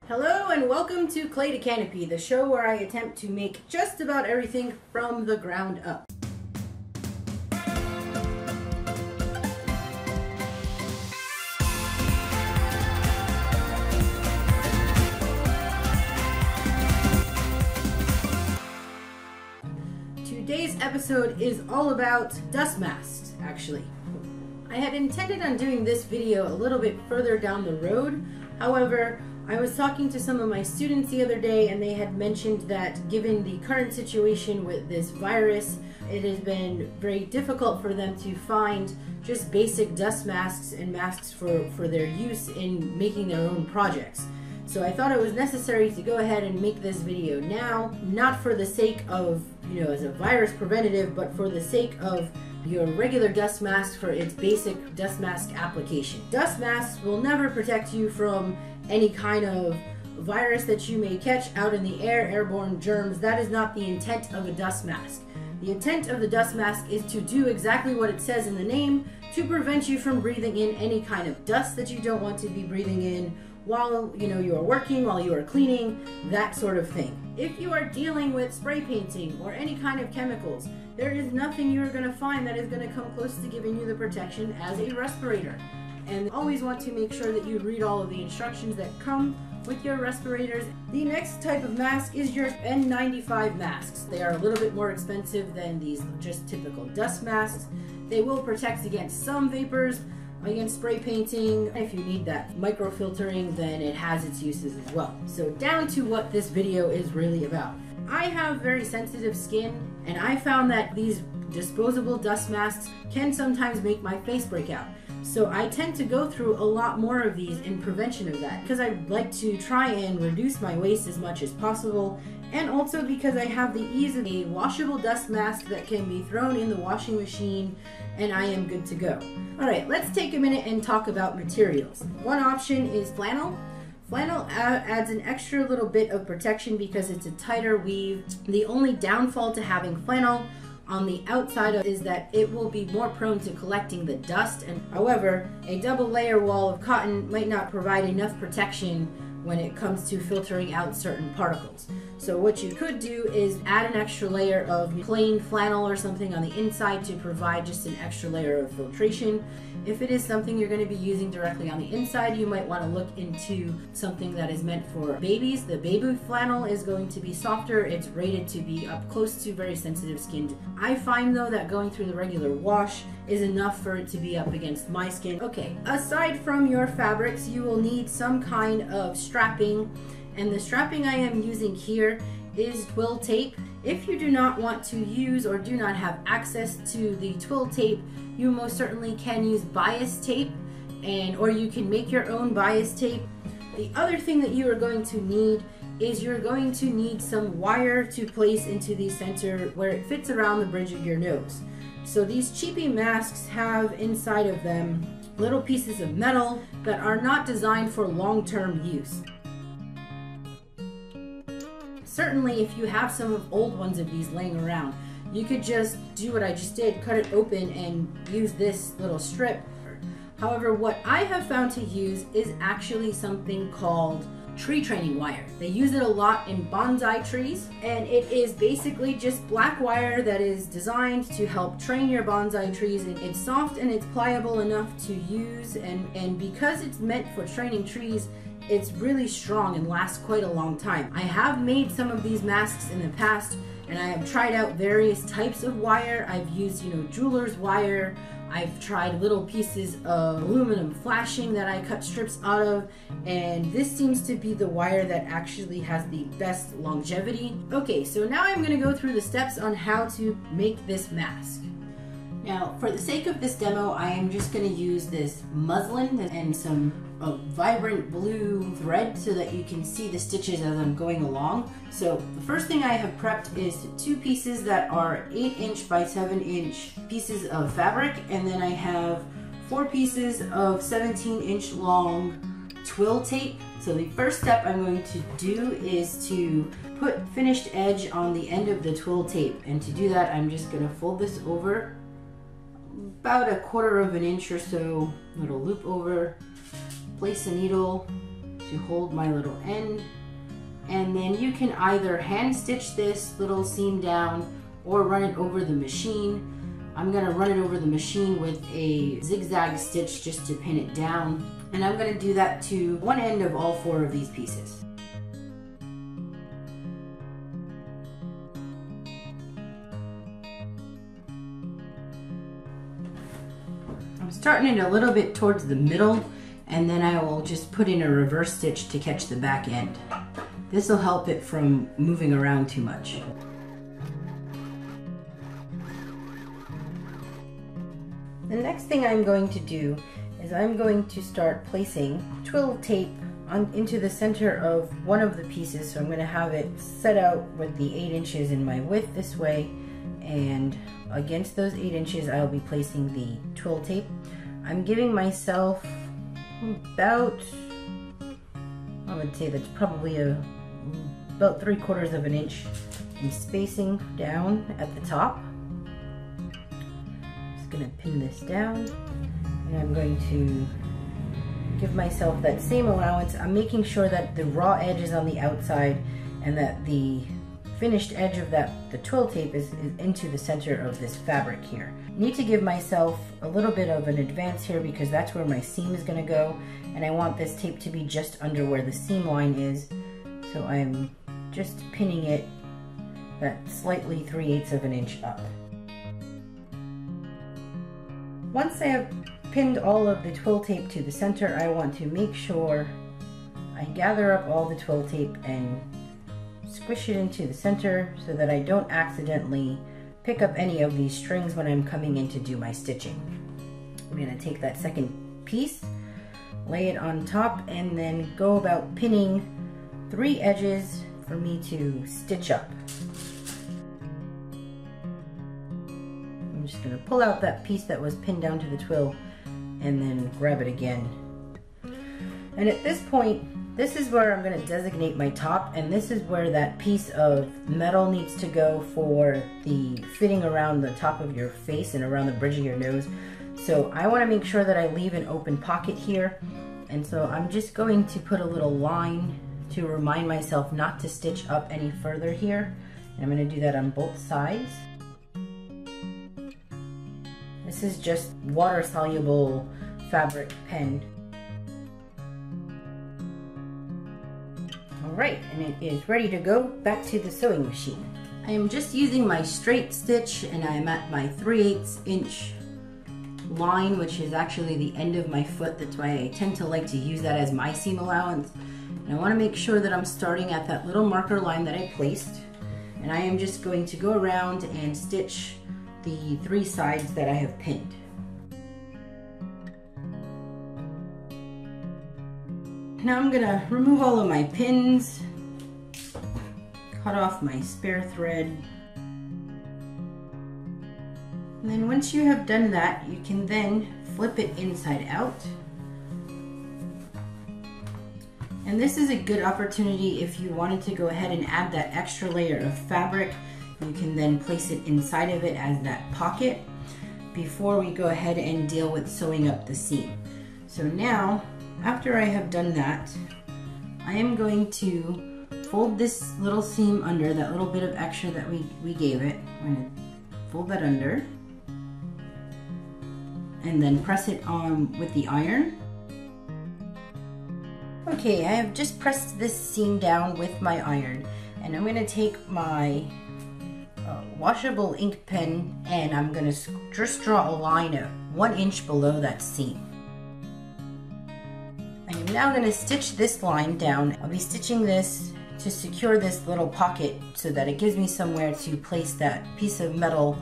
Hello and welcome to Clay to Canopy, the show where I attempt to make just about everything from the ground up. Today's episode is all about dust masks, actually. I had intended on doing this video a little bit further down the road. However, I was talking to some of my students the other day and they had mentioned that given the current situation with this virus, it has been very difficult for them to find just basic dust masks and masks for their use in making their own projects. So I thought it was necessary to go ahead and make this video now, not for the sake of, as a virus preventative, but for the sake of your regular dust mask for its basic dust mask application. Dust masks will never protect you from any kind of virus that you may catch out in the air, airborne germs. That is not the intent of a dust mask. The intent of the dust mask is to do exactly what it says in the name, to prevent you from breathing in any kind of dust that you don't want to be breathing in while you are working, while you are cleaning, that sort of thing. If you are dealing with spray painting or any kind of chemicals, there is nothing you're going to find that is going to come close to giving you the protection as a respirator. And always want to make sure that you read all of the instructions that come with your respirators. The next type of mask is your N95 masks. They are a little bit more expensive than these just typical dust masks. They will protect against some vapors, against spray painting. If you need that microfiltering, then it has its uses as well. So down to what this video is really about. I have very sensitive skin, and I found that these disposable dust masks can sometimes make my face break out. So I tend to go through a lot more of these in prevention of that, because I like to try and reduce my waste as much as possible, and also because I have the ease of a washable dust mask that can be thrown in the washing machine and I am good to go. Alright, let's take a minute and talk about materials. One option is flannel. Flannel adds an extra little bit of protection because it's a tighter weave. The only downfall to having flannel on the outside is that it will be more prone to collecting the dust, and however, a double layer wall of cotton might not provide enough protection when it comes to filtering out certain particles. So what you could do is add an extra layer of plain flannel or something on the inside to provide just an extra layer of filtration. If it is something you're going to be using directly on the inside, you might want to look into something that is meant for babies. The baby flannel is going to be softer. It's rated to be up close to very sensitive skin. I find though that going through the regular wash is enough for it to be up against my skin. Okay, aside from your fabrics, you will need some kind of strapping, and the strapping I am using here is Twill tape. If you do not want to use or do not have access to the Twill tape, you most certainly can use bias tape, or you can make your own bias tape. The other thing that you are going to need is you're going to need some wire to place into the center where it fits around the bridge of your nose. So these cheapy masks have inside of them little pieces of metal that are not designed for long-term use. Certainly if you have some old ones of these laying around, you could just do what I just did, cut it open and use this little strip. However, what I have found to use is actually something called tree training wire. They use it a lot in bonsai trees, and it is basically just black wire that is designed to help train your bonsai trees. And it's soft and it's pliable enough to use, and because it's meant for training trees, it's really strong and lasts quite a long time. I have made some of these masks in the past, and I have tried out various types of wire. I've used, jeweler's wire. I've tried little pieces of aluminum flashing that I cut strips out of, and this seems to be the wire that actually has the best longevity. Okay, so now I'm going to go through the steps on how to make this mask. Now, for the sake of this demo, I am just going to use this muslin and some vibrant blue thread so that you can see the stitches as I'm going along. So the first thing I have prepped is 2 pieces that are 8" by 7" pieces of fabric, and then I have 4 pieces of 17" long Twill tape. So the first step I'm going to do is to put finished edge on the end of the Twill tape, and to do that I'm just going to fold this over about 1/4 inch or so, little loop over, place a needle to hold my little end. And then you can either hand stitch this little seam down or run it over the machine. I'm gonna run it over the machine with a zigzag stitch just to pin it down. And I'm gonna do that to one end of all 4 of these pieces. I'm starting it a little bit towards the middle, and then I will just put in a reverse stitch to catch the back end. This will help it from moving around too much. The next thing I'm going to do is I'm going to start placing twill tape into the center of one of the pieces. So I'm going to have it set out with the 8 inches in my width this way, and against those 8 inches I'll be placing the twill tape. I'm giving myself about, I would say that's probably about 3/4 of an inch in spacing down at the top. Just gonna pin this down, and I'm going to give myself that same allowance. I'm making sure that the raw edge is on the outside and that the finished edge of the twill tape is into the center of this fabric here. Need to give myself a little bit of an advance here because that's where my seam is going to go, and I want this tape to be just under where the seam line is. So I'm just pinning it that slightly 3/8 of an inch up. Once I have pinned all of the twill tape to the center, I want to make sure I gather up all the twill tape and squish it into the center so that I don't accidentally pick up any of these strings when I'm coming in to do my stitching. I'm going to take that second piece, lay it on top, and then go about pinning 3 edges for me to stitch up. I'm just going to pull out that piece that was pinned down to the twill and then grab it again. And at this point, this is where I'm going to designate my top, and this is where that piece of metal needs to go for the fitting around the top of your face and around the bridge of your nose. So I want to make sure that I leave an open pocket here, and so I'm just going to put a little line to remind myself not to stitch up any further here, and I'm going to do that on both sides. This is just water soluble fabric pen. Alright, and it is ready to go back to the sewing machine. I am just using my straight stitch, and I'm at my 3/8 inch line, which is actually the end of my foot. That's why I tend to like to use that as my seam allowance. And I want to make sure that I'm starting at that little marker line that I placed, and I am just going to go around and stitch the 3 sides that I have pinned. Now I'm gonna remove all of my pins, cut off my spare thread, and then once you have done that, you can then flip it inside out. And this is a good opportunity if you wanted to go ahead and add that extra layer of fabric. You can then place it inside of it as that pocket before we go ahead and deal with sewing up the seam. So now, after I have done that, I am going to fold this little seam under, that little bit of extra that we gave it. I'm going to fold that under and then press it on with the iron. Okay, I have just pressed this seam down with my iron, and I'm going to take my washable ink pen, and I'm going to just draw a line at 1 inch below that seam. I am now going to stitch this line down. I'll be stitching this to secure this little pocket so that it gives me somewhere to place that piece of metal.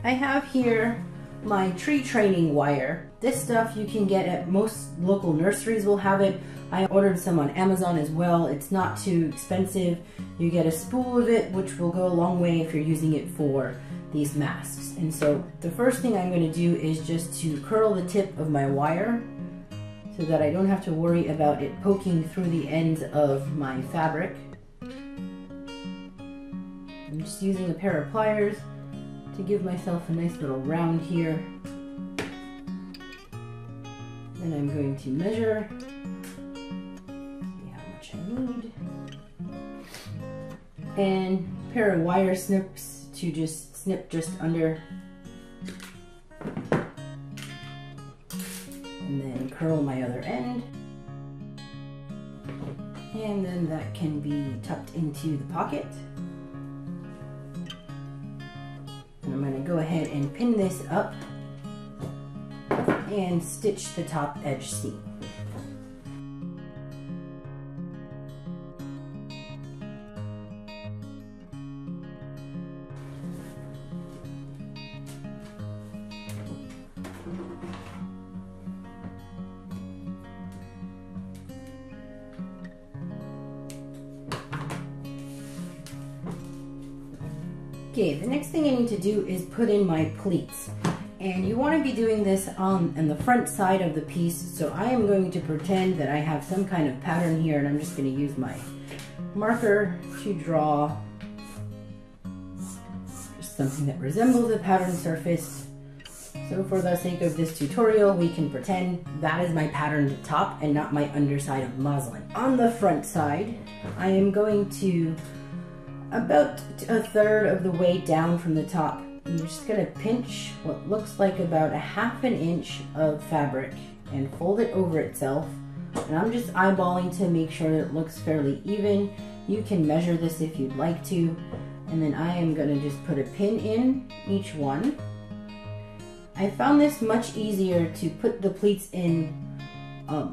I have here my tree training wire. This stuff you can get at most local nurseries will have it. I ordered some on Amazon as well. It's not too expensive. You get a spool of it, which will go a long way if you're using it for these masks. And so the first thing I'm going to do is just to curl the tip of my wire so that I don't have to worry about it poking through the ends of my fabric. I'm just using a pair of pliers to give myself a nice little round here. Then I'm going to measure, see how much I need, and a pair of wire snips to just snip just under, and then curl my other end, and then that can be tucked into the pocket. And I'm going to go ahead and pin this up and stitch the top edge seam. Okay, the next thing I need to do is put in my pleats. And you want to be doing this on the front side of the piece. So I am going to pretend that I have some kind of pattern here, and I'm just going to use my marker to draw just something that resembles a pattern surface. So for the sake of this tutorial, we can pretend that is my patterned top and not my underside of muslin. On the front side, I am going to, about a third of the way down from the top, I'm just going to pinch what looks like about a ½ inch of fabric and fold it over itself. And I'm just eyeballing to make sure that it looks fairly even. You can measure this if you'd like to. And then I am going to just put a pin in each one. I found this much easier to put the pleats in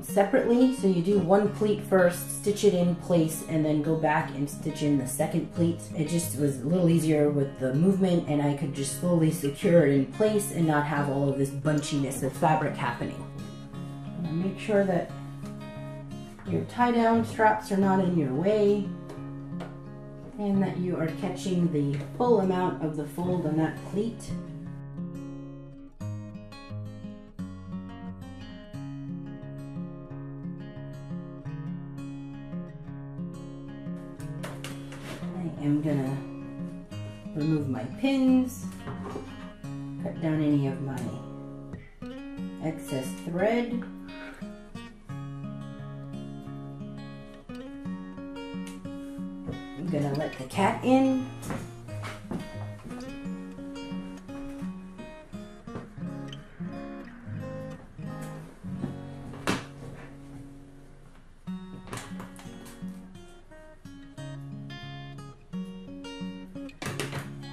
separately. So you do one pleat first, stitch it in place, and then go back and stitch in the second pleat. It just was a little easier with the movement, and I could just slowly secure it in place and not have all of this bunchiness of fabric happening. And make sure that your tie-down straps are not in your way, and that you are catching the full amount of the fold on that pleat. I'm gonna remove my pins, cut down any of my excess thread. I'm gonna let the cat in.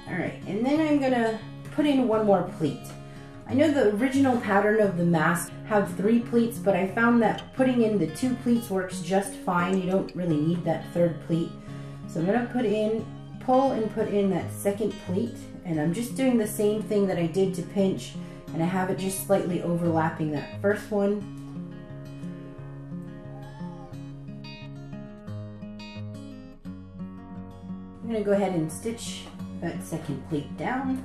Alright, and then I'm gonna put in one more pleat. I know the original pattern of the mask have 3 pleats, but I found that putting in the 2 pleats works just fine. You don't really need that 3rd pleat. So I'm gonna pull and put in that 2nd pleat, and I'm just doing the same thing that I did to pinch, and I have it just slightly overlapping that first one. I'm gonna go ahead and stitch that 2nd pleat down.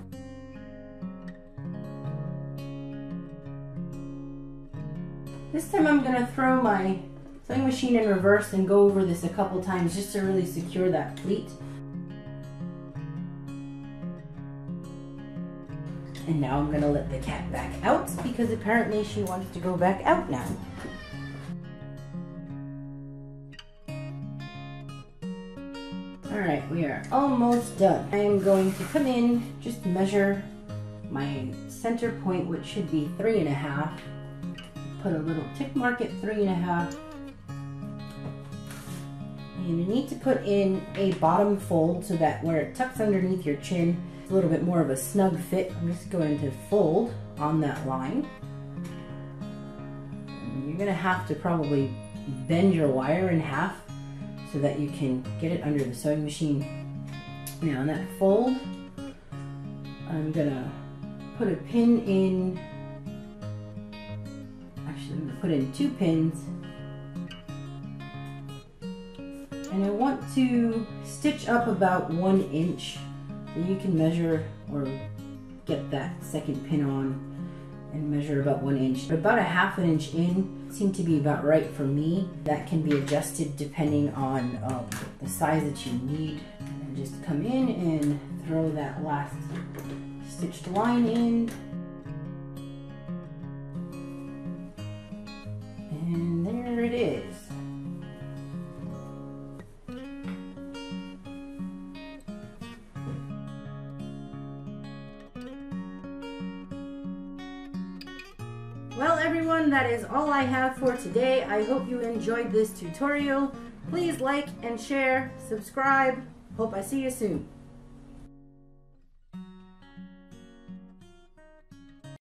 This time I'm going to throw my sewing machine in reverse and go over this a couple times just to really secure that pleat. And now I'm going to let the cat back out because apparently she wants to go back out now. Alright, we are almost done. I am going to come in, just measure my center point, which should be 3.5. Put a little tick mark at 3.5. And you need to put in a bottom fold so that where it tucks underneath your chin, it's a little bit more of a snug fit. I'm just going to fold on that line. And you're going to have to probably bend your wire in half so that you can get it under the sewing machine. Now on that fold, I'm gonna put a pin in, actually I'm gonna put in 2 pins, and I want to stitch up about 1 inch, so you can measure or get that 2nd pin on and measure about 1 inch. About a ½ inch in seemed to be about right for me. That can be adjusted depending on the size that you need. And just come in and throw that last stitched line in. here it is. Well everyone, that is all I have for today. I hope you enjoyed this tutorial. Please like and share, subscribe. Hope I see you soon.